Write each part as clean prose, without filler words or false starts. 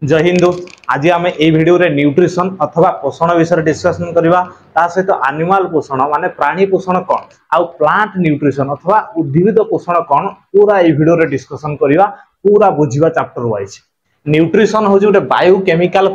जय हिंद। आज आम ए भिडियो रे न्यूट्रिशन अथवा पोषण विषय डिस्कशन करवा सहित एनिमल पोषण माने प्राणी पोषण कौन आउ प्लांट न्यूट्रिशन अथवा उद्भिद पोषण कौन पूरा ए भिडियो रे डिस्कशन करवा पूरा बुझिबा चैप्टर वाइज। न्यूट्रिशन हूँ गोटे बायोकेमिकल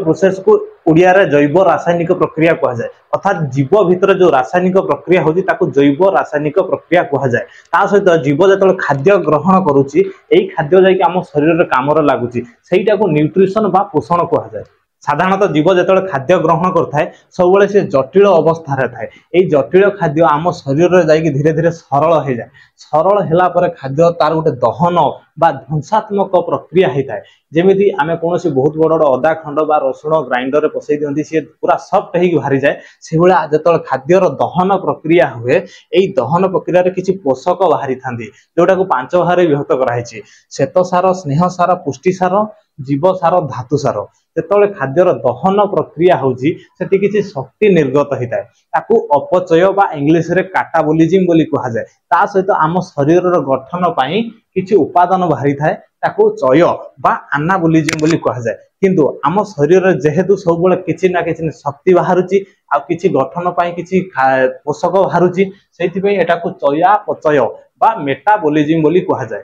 प्रोसेस को ओडिया रे जैव रासायनिक प्रक्रिया कह जाए अर्थात जीव भितर जो रासायनिक प्रक्रिया होची ताकू जैव रासायनिक प्रक्रिया कह जाए। ता सहित जीव जतले खाद्य ग्रहण करूची एई खाद्य जाई आम शरीर रे काम रे लागुची सेईटा को न्यूट्रिशन बा पोषण कह जाए। साधारणतः जीव जतले खाद्य ग्रहण करथाय सबले से जटिल अवस्था रे थाए एई जटिल खाद्य आम शरीर रे जाई धीरे धीरे सरल हो जाए। सरल होला परे खाद्य तार गोटे दहन बा ध्वंसात्मक प्रक्रिया होता है। जेमिति आमे कोनोसी बहुत बड़ अदा खंड बा रसुण ग्राइंडर रे पसई दियंती सी पूरा सॉफ्ट हेकि भारी जाए से भला जतले खाद्यर दहन प्रक्रिया हुए एई दहन प्रक्रिया रे किछि पोषक बाहरी थांदी जोटा को पांच भाग विभक्त कराइछि श्वेत सार स्नेह सार पुष्टि सार जीव सार धातु सार। जेतले खाद्यर दहन प्रक्रिया होउछि सेति किछि शक्ति निर्गत होता है ताकू अपचय बा इंग्लिश रे काटाबोलिज्म बोली कहा जाए। ता सहित आम शरीर रो गठन पई किछि उपादान बाहरी थाए ताकू चय बा एनाबोलिज्म बोली कहा जाए। किंतु आम शरीर रे जेहेतु सब बेले किछि ना किछि शक्ति बाहरुछि आ किछि गठन पई किछि पोषक बाहरुछि सेति पई एटा को चया पचय बा मेटाबोलिज्म बोली कहा जाए।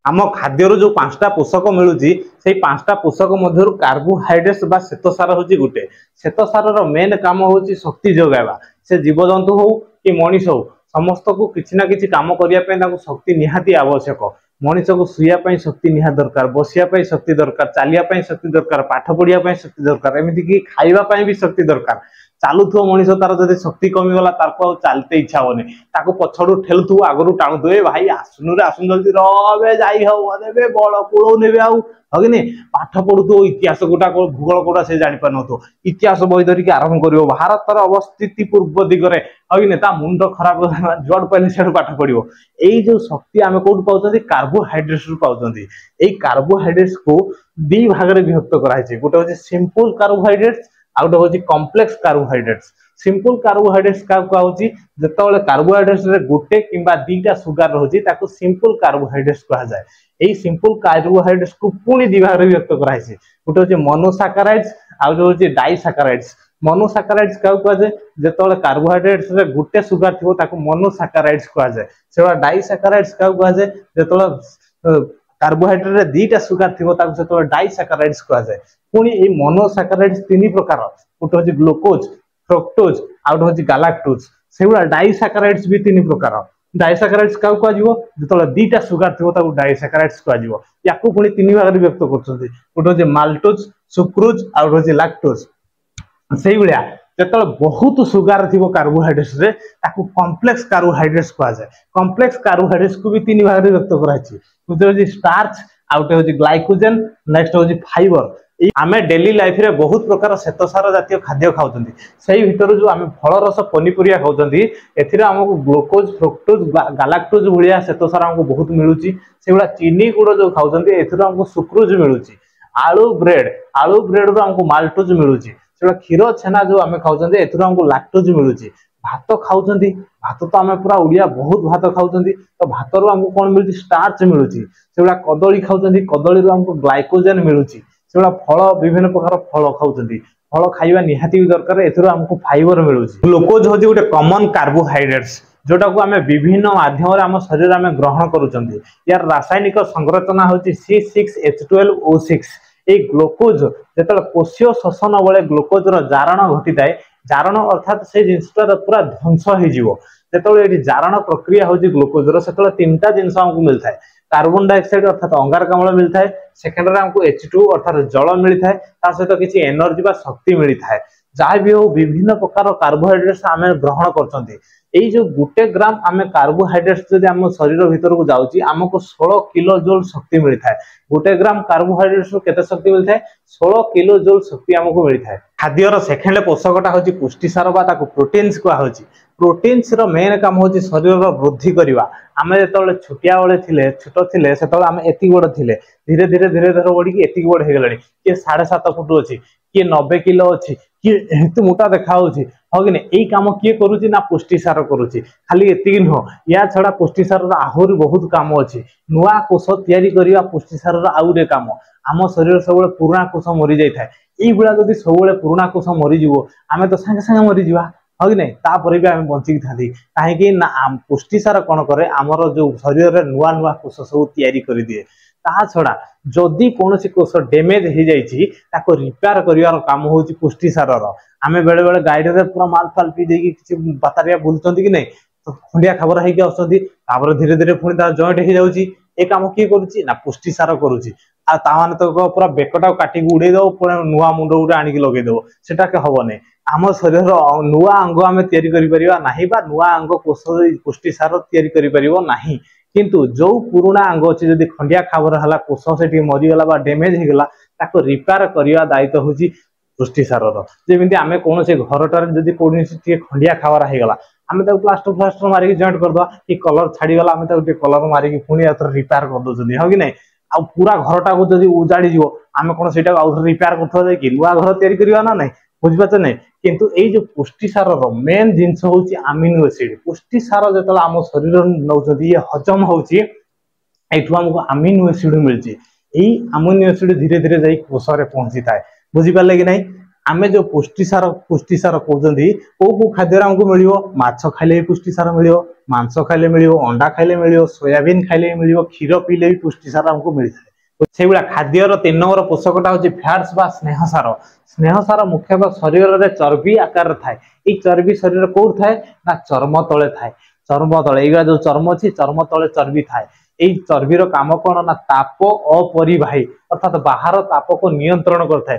आम खाद्यर जो पांचटा पोषक मिलुची से पांचटा पोषक मध्य कार्बोहाइड्रेट्स बा श्वेतसार होची गुटे। श्वेतसार रो मेन काम होची शक्ति जोगाइबा से जीवजंतु हो कि मनीष हो समस्त को किछि ना किछि काम करिया पे ताको शक्ति निहाती आवश्यक। मनीष को सुइया पई शक्ति निहा दरकार बसिया पई शक्ति दरकार चालिया पई शक्ति दरकार पाठ पढ़िया पई शक्ति दरकार एमिति कि खाइबा पई भी शक्ति दरकार। चालुथो मनीष तार जदि शक्ति कमी गला तारको चलते इच्छा होने ताको पछडू ठेलुथु आगरु टाणुथु ए भाई आसुनु रे आसुन जल्दी रबे जाई हो देबे बड़ कुळो नेबे आउ हगिने पाठ पढुथु इतिहास गोटा भूगोल गोटा से जानि पानथु इतिहास बही धरिक आरंभ करिवो भारतर अवस्थिति पूर्व दिगरे हगिने ता मुंड खराब जड पहिले सेड पाठ पढिवो। एई जो शक्ति आमे कोड पाउछंती कार्बोहाइड्रेट्स रु पाउछंती। एई कार्बोहाइड्रेट्स को दी भाग रे विभक्त कराइछि गोटे होछि सिंपल कार्बोहाइड्रेट्स आउ गोटे होछि कॉम्प्लेक्स कार्बोहाइड्रेट्स। सिंपल कार्बोहाइड्रेट्स का कहउछि जतले कार्बोहाइड्रेट्स रे गोटे किबा दीटा सुगर रहउछि ताको सिंपल कार्बोहाइड्रेट्स कहा जाए। एई सिंपल कार्बोहाइड्रेट्स को पुनी दी भाग रे विभक्त कराइछि गोटे होछि मोनोसैकेराइड्स आउ जो होछि डाइसैकेराइड्स। मोनोसैकेराइड्स का कहा जाए जतले कार्बोहाइड्रेट्स रे गोटे सुगर थिबो ताको मोनोसैकेराइड्स कहा जाए। सेवा डाइसैकेराइड्स का कहा जाए जतले कार्बोहाइड्रेट रे दीटा सुगर थिबो ताको सेतले डाइसैकेराइड्स कहा जाए। पुनी ए मोनोसैकेराइड्स तीन प्रकार गोटे होछि ग्लूकोज फ्रक्टोज आउ होछि गैलेक्टोज। सेगुला डाइसैकेराइड्स भी तीन प्रकार। डाइसैकेराइड्स का कहा जिवो जतले दीटा सुगर थिबो ताको डाइसैकेराइड्स कहा जिवो। याकू पुनी तीन भाग रे व्यक्त करछन्ती गोटे होछि माल्टोज सुक्रोज आउ होछि लैक्टोज। सेई भलिया जतले बहुत सुगर थिबो कार्बोहाइड्रेट्स रे ताकू कॉम्प्लेक्स कार्बोहाइड्रेट्स कहा जाए। कॉम्प्लेक्स कार्बोहाइड्रेट्स को भी तीन भाग रे व्यक्त कराइछि गोटे होछि स्टार्च आउटे होछि ग्लाइकोजेन नेक्स्ट होछि फाइबर। आमे डेली लाइफ रे बहुत प्रकार श्वेतसार जातीय खाद्य खाउछन्ती सेही भितर जो आमे फल रस पनीपरिया खाउछन्ती एथिरे हमकु ग्लूकोज फ्रुक्टोज गैलेक्टोज भलिया श्वेतसार हमकु बहुत मिलुची। सेगुला चीनी गुड़ जो खाउछन्ती एथिरे हमकु सुक्रोज मिलुची। आलू ब्रेड रो हमकु माल्टोज मिलुची। सेगुला क्षीर छेना जो आमे खाउछन्ती एथिरे हमकु लैक्टोज मिलुची। भात खाउछन्ती भात तो आमे पूरा ओडिया बहुत भात खाउछन्ती तो भात रो हमकु कोन मिलुची स्टार्च मिलुची। सेगुला कदली खाउछन्ती कदली रो हमकु ग्लाइकोजेन मिलुची। सेगुला फल विभिन्न प्रकार फल खाउछन्ती फल खाइबा निहाती दरकार एथिरो हमकु फाइबर मिलुची। ग्लूकोज होछि गोटे कॉमन कार्बोहाइड्रेट्स जोटा को आमे विभिन्न माध्यम रे हम शरीर आमे ग्रहण करूछन्ती। यार रासायनिक संरचना होछि C6H12O6। ए ग्लूकोज जेतले कोशीय श्वसन बेले ग्लूकोज रो जारण घटिताय जारण अर्थात से जिंसटा पूरा ध्वंस हे जिवो जेतले एठी जारण प्रक्रिया होछि ग्लूकोज रो सेतले तीनटा जिंस हमकु मिलथाय कार्बन डाइऑक्साइड अर्थात अंगारकाम्ल मिलता है सेकेंड रे हमको H2 अर्थात जल मिलता है ता सहित किछि एनर्जी बा शक्ति मिलता है। जहाँ भी हो विभिन्न प्रकार कार्बोहाइड्रेट्स आमे ग्रहण करछन्ती। एई जो गुटे ग्राम आमे कार्बोहाइड्रेट्स जदि हम शरीर भीतर को जाउची हमको 16 किलो जूल शक्ति मिलता है। गुटे ग्राम कार्बोहाइड्रेट्स रो केते शक्ति मिलता है 16 किलो जूल शक्ति हमको मिलता है। खाद्यर सेकेंड पोषकटा होची पुष्टि सार बा ताको प्रोटीन्स को होची। प्रोटीन्स रो मेन काम होची शरीर रो वृद्धि करबा। आमे जेतले छुटिया बेले थिले छोटो थिले सेतले आमे एति बड़ थिले धीरे धीरे बढ़ी कि एति बड़ हे गेलानी कि 7.5 फुट अछि कि 90 किलो अछि कि हेतु मोटा देखा होछि हाँ कि नहीं यही कम किए करुच्ची ना पुष्टिसार करुच्ची खाली एतिक नुह या छड़ा पुष्टिसार आहरी बहुत कम अच्छी नुआ कोष तैयारी करने पुष्टिसार आउ गए कम आम शरीर सब पुराणा कोष मरी जाए ये जब सब पुराणा कोष मरीज आम तो सागे सागे मरीजा हाँ कि नहीं तापर भी आम बचिक था कहीं ना पुष्टिसार कौन करे आमर जो शरीर में नुआ नुआ कोष सब तैयारी कर दिए ता छड़ा जदि कौन कोष डैमेज हो जाए रिपेयर कर काम हो पुष्टिसार आम बेले बेले गाड़ी में पूरा माल फाल पी दे कि बातारिया बुलुंट कि नहीं तो खंडिया खबर होपर धीरे धीरे पुणी तार जॉइंट हो जाऊँगी ए कम किए करुच्ची ना पुष्टिसार करुच्ची आने तो पूरा बेकटा काटिक उड़े दब पूरा नुआ मुंड गोटे आणिक लगेदेव सेटा हम नहीं आम शरीर नुआ अंग आम या नुआ अंग कोष पुष्टिसार या किंतु जो पुराणा अंग अच्छे जब खंडिया खाबर है कोष से मरीगला डैमेज होगा रिपेयर करने दायित्व हूँ पुष्टिसार जमी आम कौन से घरटार जब कौन खंडिया खाबर होगा आम प्लास्टर फ्लास्टर मारिक जॉइंट करदे कि कलर छाड़गला आम कलर मारिक पुणी रिपेयर कर दौरान हाँ कि नहीं आ पूरा घरटा को जब उजाड़ी आम कौन से रिपेयर कर कि नुआ घर तैयारी करवा ना नहीं बुझीपार नहीं किंतु ये जो पुष्टिसार मेन जिनस हूँ अमीनो एसिड पुष्टिसार जो आम शरीर नौ ये हजम होमको अमीनो एसिड मिलती अमीनो एसिड धीरे धीरे जा कोष पहुंची थाए बुझीपारे कि नहीं आमे जो पुष्टिसार कहते कौ खाद्य आमको मिल माछ खाइले पुष्टिसार मिल मांस खाइले मिल अंडा खाइले मिल सोयाबीन खाइले मिल क्षीर पीले भी पुष्टिसार आमको मिलता है से भाया खाद्यर 3 नंबर पोषकटा हूँ फैट्स बा स्नेहसार मुख्यतः शरीर में चर्बी आकार थाए ये चर्बी शरीर कौट थाए ना चर्म तले थाए चर्म तले ये जो चर्म अच्छी चर्म तले चर्बी थाए यही चर्बीर काम कौन ना ताप अपरिबाही अर्थात बाहर ताप को नियंत्रण करता है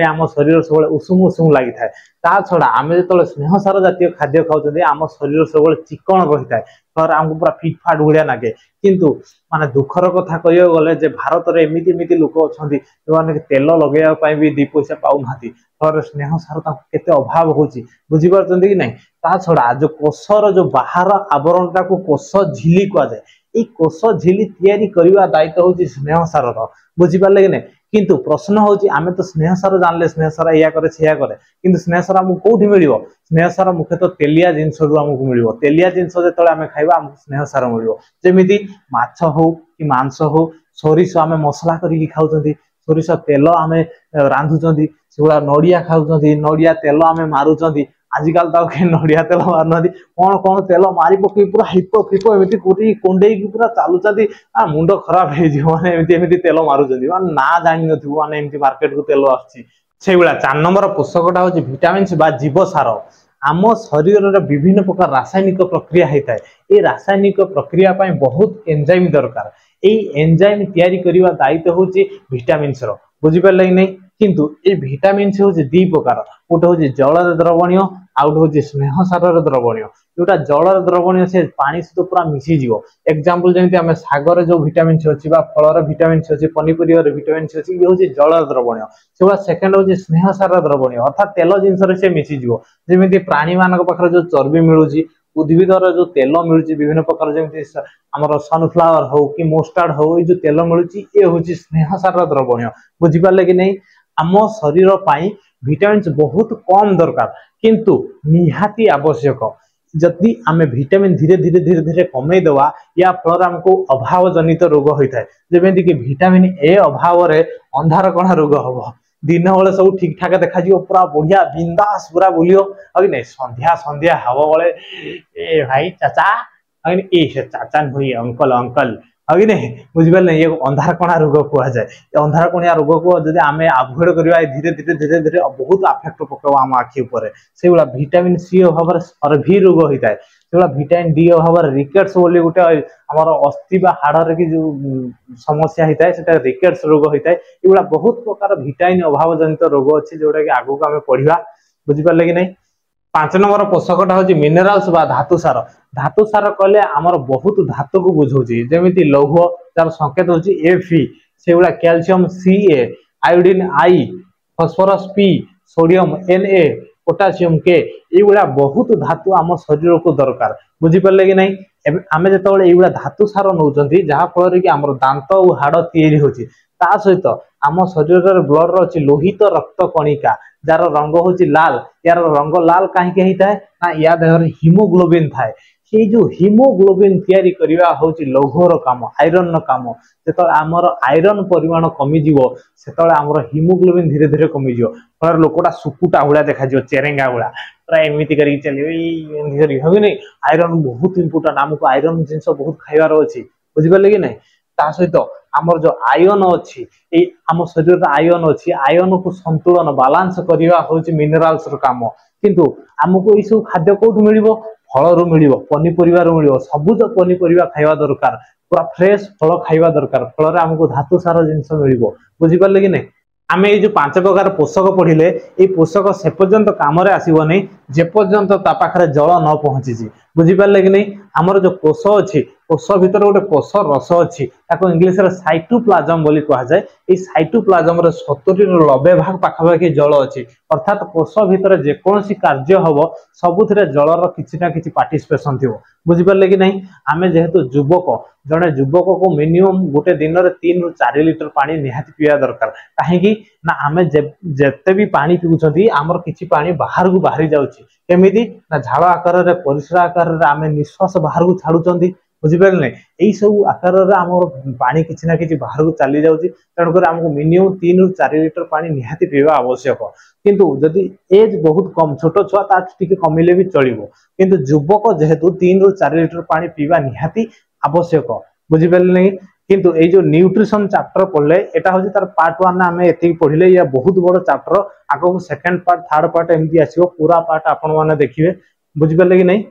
आम शरीर सब उषुम उषुम लगी था ता छड़ा आम जो स्नेहसार जातीय खाद्य खाऊँ आम शरीर सब चिकन रही है तर आमको पूरा फिटफाट भाया लगे किंतु माने दुखर कथा कह गले भारत में एमती लोक अच्छा जो तेल लगे भी 2 पैसा पाऊना तर स्नेहसार केते अभाव हो बुझीपार कि नहीं ता छड़ा जो कोषर जो बाहर आवरण टाक कोष झिली कहुए ये कोष झिली तैयारी करने दायित्व हूँ स्नेहसार बुझीपारे कि नहीं किंतु प्रश्न हूँ आम तो स्नेहसार जानले स्नेहसार या करे से करे कि स्नेहसार आमको कौटी मिल स्नेहसार मुख्यतः तेलिया जिनस आमको मिल तेलिया जिनस जो आम खाइबा आमको स्नेहसार मिल जमी माछ हो कि मांस हो सोरिष आम मसला करके खाऊँ सोरिष तेल आम रांधुंट से नड़िया खाऊँ नड़िया तेल आम मारुंट आजिकल तो कहीं नड़िया तेल मारना कौन कौन तेल मारी पकई पूरा हिप फिप एमती कोटी कुंडे पूरा चलुच्च मुंड खराब होमती तेल मारुंट ना जानी नमती मार्केट को तेल आसे 4 नंबर पोषकटा हूँ भिटामिन जीवसार आम शरीर में विभिन्न प्रकार रासायनिक प्रक्रिया होता है ये रासायनिक प्रक्रिया बहुत एंजाइम दरकार यही एंजाइम तैयारी करने दायित्व हूँ भिटामिन बुझीपारे कि नहीं किंतु ये भिटामिन हूँ 2 प्रकार गोटे हूँ जल द्रवणीय आउट हूँ स्नेहसार द्रवणीय जोटा जल द्रवणीय से पानी सहित पूरा मिसीज एग्जांपल जमी आम सागर जो भिटामिन अच्छी फल भिटामिन अच्छी पनीपरिया भिटामिन अच्छी ये हूँ जल द्रवणीय से भाया सेकेंड हूँ स्नेहसार द्रवणीय अर्थात तेल जिनस मिसीज जमी प्राणी मान पाखे जो चर्बी मिलूँ उद्भिदर जो तेल मिलूँ विभिन्न प्रकार जमी आमर सनफ्लावर हो कि मोस्टार्ड हो ये जो तेल मिलूँ ये हूँ स्नेहसार द्रवणीय बुझीपारे कि नहीं आम शरीर भिटामिन बहुत कम दरकार किंतु निहाती आवश्यक जदि आम भिटामिन धीरे धीरे धीरे धीरे कमे देवा या फल आमको अभाव जनित रोग होता है जमी कि भिटामिन ए अभाव अंधार कणा रोग हम दिन बेले सब ठीक ठाक देखा पूरा बढ़िया बिंदास पूरा बुलियो कि नहीं संध्या संध्या हवा बेले ए भाई चाचा ए चाचा नुहे अंकल अंकल कि नहीं बुझीपारे नहीं ये अंधार कणा रोग कहुए अंधार कणिया रोग को जब आम आभोड करवा धीरे धीरे धीरे धीरे बहुत आफेक्ट पकेब आम आखि से भाया भिटामिन सी अभाव स्कर्वी रोग होता है से भाया भिटामिन डी अभाव रिकेट्स बोली गोटे आमर अस्थि हाड़र की जो समस्या होता है से रिकेट्स रोग होता है ये बहुत प्रकार भिटामिन अभाव जनित रोग अच्छे जोटा कि आगू आम पढ़ा बुझीपारे कि नहीं 5 नंबर पोषकटा हूँ मिनेराल्स धातु सार कहले आमर बहुत धातु को बुझाऊँ जमी लौह तार संकेत हूँ Fe से भाया calcium Ca iodine I phosphorus P sodium Na potassium K ये बहुत धातु आम शरीर को दरकार बुझीपारे कि नहीं आम जो ये धातु सार नौ जहाँफल कि आम दांत और हाड़ या सहित आम शरीर ब्लड अच्छी लोहित रक्त कणिका जार रंग हूँ लाल यार रंग लाल कहीं होता है ना या देहर हिमोग्लोबिन थाए से जो हिमोग्लोबिन तैयारी करवा हूँ लौहर काम आयरन काम जो आमर आयरन परिमाण कमिज से आमर हिमोग्लोबिन धीरे धीरे कमिज फल लोकटा सुकुटा भाया देखा चेरेंगा भाया पूरा एमती कर चलिए नहीं आयरन बहुत इंपोर्टाट आमको आयरन जिन बहुत खाइबार अच्छी बुझिपारे कि नहीं ता सहित आमर जो आयन अच्छी आम शरीर आयन अच्छी आयन को संतुलन बालांस करवा हूँ मिनराल्स काम किंतु आमको ये सब खाद्य कौटू मिल फल रू मिल पनीपरिया मिल सबुज पनीपरिया खाइबा दरकार पूरा फ्रेश फल खाइबा दरकार फल आमको धातु सार जिन मिल बुझिपारे कि नहीं आम ये जो 5 प्रकार पोषक पढ़िले ये पोषक से पर्यंत कम आसब नहीं जेपर्यंत पाखे जल न पहुंची बुझिपारे कि नहीं आमर जो कोष अच्छी कोष भितर गोटे कोष रस अच्छी इंग्लीश साइटोप्लाज्म बोली कह जाए ये साइटोप्लाज्म 70-90 भाग पाखापाखि जल अच्छी अर्थात कोष भितर जेकोसी कार्य हम सबुथ जलर किसी ना कि पार्टिसिपेशन थी बुझिपारे कि नहीं आम जेहेतु युवक जड़े युवक को मिनिमम गोटे दिन में 3 ରୁ 4 लिटर पानी निहाती पीवा दरकार कहीं ना आम जेते भी पानी पीउछंती आमर किछि पानी बाहर को बाहरी जाउछि केमिति ना झाड़ आकार रे परिस्रा आकार रे आम निश्वास बाहर को छाड़ुचंती बुझिपारे नहीं यही सब आकार रे आमर पानी किछि ना किछि बाहर को चली जाउछि तेणुकर आमको मिनिमम 3 ରୁ 4 लिटर पानी निहाती पीवा आवश्यक किंतु जदि एज बहुत कम छोट छुआ ता कमिले भी चलिबो किंतु युवक जेहेतु 3 ରୁ 4 लिटर पानी पीवा निहाती आवश्यक बुझिपारे नहीं किंतु ये जो न्यूट्रिशन चैप्टर पढ़ले एटा होची तार पार्ट 1 आमे एति पढ़िले या बहुत बड़ चैप्टर आगो सेकंड पार्ट थर्ड पार्ट एमती आसीबो पूरा पार्ट आपण माने देखिबे बुझिपारे कि नहीं